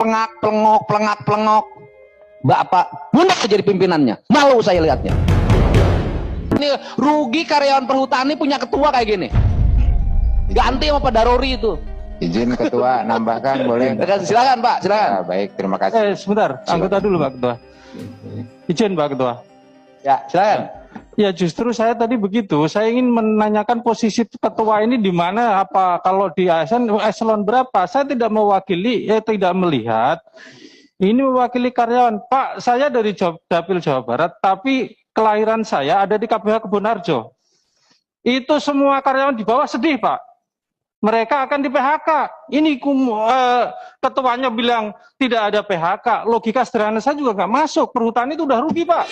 pelengak-pelengok. Bapak mundur jadi pimpinannya. Malu saya lihatnya. Ini rugi karyawan perhutani punya ketua kayak gini. Ganti sama Pak Darori itu. Izin ketua nambahkan boleh? Silakan Pak, silakan. Ya, baik, terima kasih. Sebentar, anggota dulu Pak Ketua. Izin Pak Ketua. Ya, silakan. Ya justru saya tadi begitu, saya ingin menanyakan posisi ketua ini di mana, apa kalau di eselon berapa? Saya tidak mewakili, tidak melihat. Ini mewakili karyawan. Pak, saya dari Dapil Jawa Barat, tapi kelahiran saya ada di KPH Kebonarjo. Itu semua karyawan di bawah sedih, Pak. Mereka akan di PHK. Ini ketuanya bilang tidak ada PHK. Logika sederhana saya juga nggak masuk. Perhutani itu udah rugi, Pak.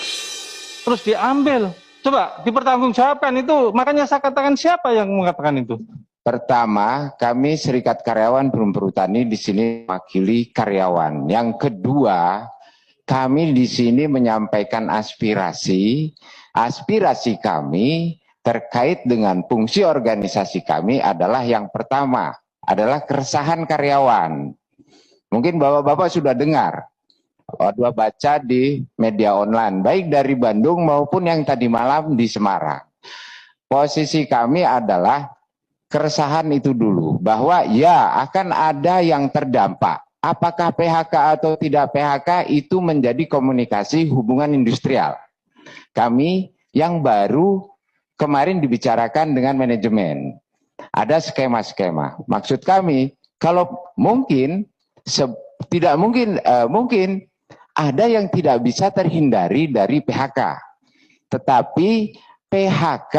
Terus diambil. Coba dipertanggungjawabkan itu. Makanya saya katakan siapa yang mengatakan itu? Pertama, kami Serikat Karyawan Perum Perhutani di sini mewakili karyawan. Yang kedua, kami di sini menyampaikan aspirasi. Aspirasi kami terkait dengan fungsi organisasi kami adalah yang pertama, adalah keresahan karyawan. Mungkin bapak-bapak sudah dengar, dua baca di media online, baik dari Bandung maupun yang tadi malam di Semarang. Posisi kami adalah keresahan itu dulu, bahwa ya akan ada yang terdampak. Apakah PHK atau tidak PHK itu menjadi komunikasi hubungan industrial. Kami yang baru kemarin dibicarakan dengan manajemen. Ada skema-skema. Maksud kami, kalau mungkin, tidak mungkin, mungkin ada yang tidak bisa terhindari dari PHK. Tetapi PHK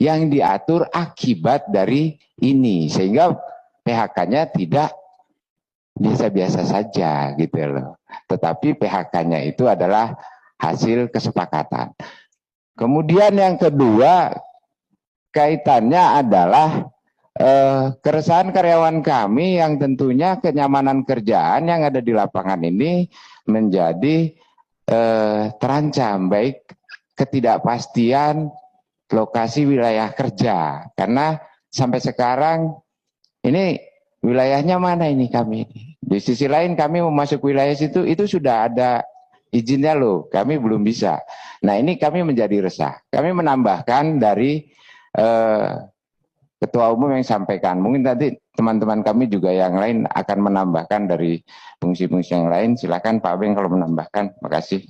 yang diatur akibat dari ini, sehingga PHK-nya tidak biasa-biasa saja gitu loh. Tetapi PHK-nya itu adalah hasil kesepakatan. Kemudian yang kedua, kaitannya adalah keresahan karyawan kami yang tentunya kenyamanan kerjaan yang ada di lapangan ini menjadi terancam, baik ketidakpastian lokasi wilayah kerja, karena sampai sekarang ini wilayahnya mana ini kami. Di sisi lain kami mau masuk wilayah situ, itu sudah ada izinnya loh, kami belum bisa. Nah ini kami menjadi resah. Kami menambahkan dari Ketua Umum yang sampaikan, mungkin nanti teman-teman kami juga yang lain akan menambahkan dari fungsi-fungsi yang lain. Silakan Pak Beng kalau menambahkan. Makasih.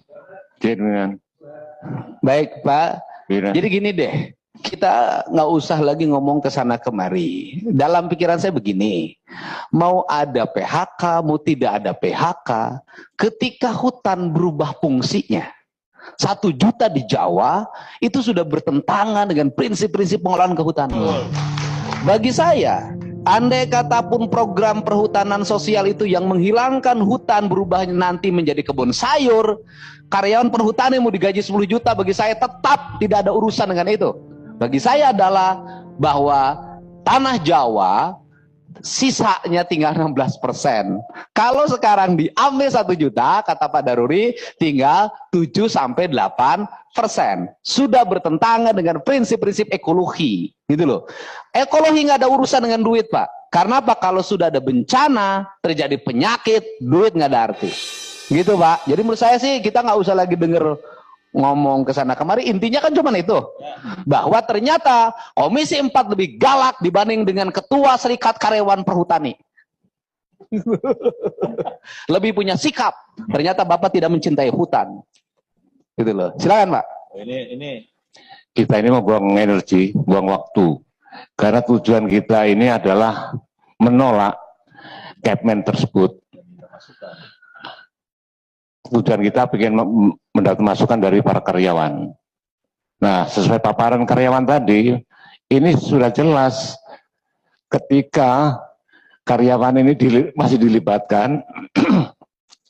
Baik Pak. Jadi gini deh, kita nggak usah lagi ngomong ke sana kemari. Dalam pikiran saya begini, mau ada PHK, mau tidak ada PHK, ketika hutan berubah fungsinya, 1 juta di Jawa, itu sudah bertentangan dengan prinsip-prinsip pengelolaan kehutanan. Bagi saya, andai kata pun program perhutanan sosial itu yang menghilangkan hutan berubah nanti menjadi kebun sayur, karyawan perhutani mau digaji 10 juta, bagi saya tetap tidak ada urusan dengan itu. Bagi saya adalah bahwa tanah Jawa sisanya tinggal 16%. Kalau sekarang diambil 1 juta, kata Pak Daruri, tinggal 7-8%. Sudah bertentangan dengan prinsip-prinsip ekologi, gitu loh. Ekologi nggak ada urusan dengan duit, Pak. Karena apa? Kalau sudah ada bencana, terjadi penyakit, duit nggak ada arti. Gitu Pak. Jadi menurut saya sih kita nggak usah lagi denger ngomong ke sana kemari. Intinya kan cuma itu, bahwa ternyata Komisi 4 lebih galak dibanding dengan Ketua Serikat Karyawan Perhutani. Lebih punya sikap. Ternyata Bapak tidak mencintai hutan. Gitu loh. Silakan Pak. Ini kita ini mau buang energi, buang waktu. Karena tujuan kita ini adalah menolak Kepmen tersebut. Tujuan kita ingin mendapat masukan dari para karyawan. Nah, sesuai paparan karyawan tadi, ini sudah jelas ketika karyawan ini masih dilibatkan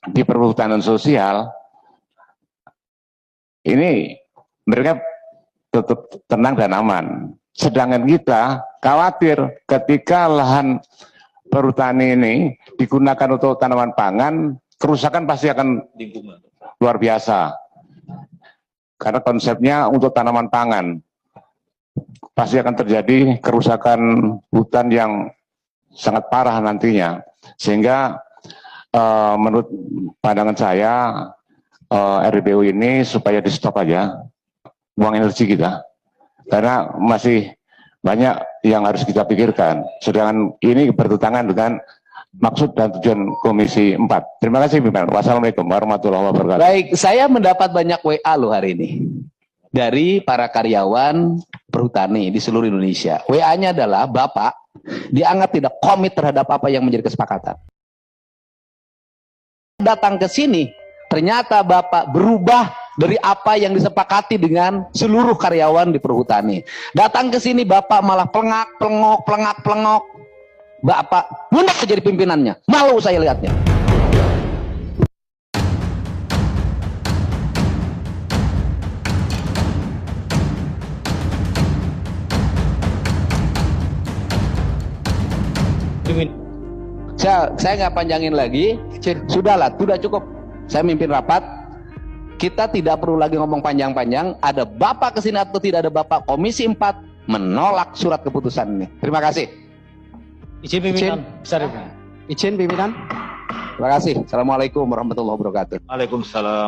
di perhutanan sosial, ini mereka tetap tenang dan aman. Sedangkan kita khawatir ketika lahan perhutani ini digunakan untuk tanaman pangan, kerusakan pasti akan luar biasa. Karena konsepnya untuk tanaman pangan. Pasti akan terjadi kerusakan hutan yang sangat parah nantinya. Sehingga menurut pandangan saya RDPU ini supaya di stop aja, buang energi kita, karena masih banyak yang harus kita pikirkan, sedangkan ini bertentangan dengan maksud dan tujuan Komisi 4. Terima kasih pimpinan. Wassalamualaikum warahmatullahi wabarakatuh. Baik, saya mendapat banyak WA loh hari ini dari para karyawan perhutani di seluruh Indonesia. WA-nya adalah, Bapak dianggap tidak komit terhadap apa yang menjadi kesepakatan. Datang ke sini, ternyata Bapak berubah dari apa yang disepakati dengan seluruh karyawan di perhutani. Datang ke sini Bapak malah pelengak-pelengok. Bapak mundur jadi pimpinannya. Malu saya lihatnya. Saya nggak panjangin lagi. Sudahlah, sudah cukup. Saya mimpin rapat. Kita tidak perlu lagi ngomong panjang-panjang. Ada Bapak kesini atau tidak ada Bapak, Komisi 4 menolak surat keputusan ini. Terima kasih. Izin pimpinan. Izin pimpinan. Terima kasih. Assalamualaikum warahmatullahi wabarakatuh. Waalaikumsalam.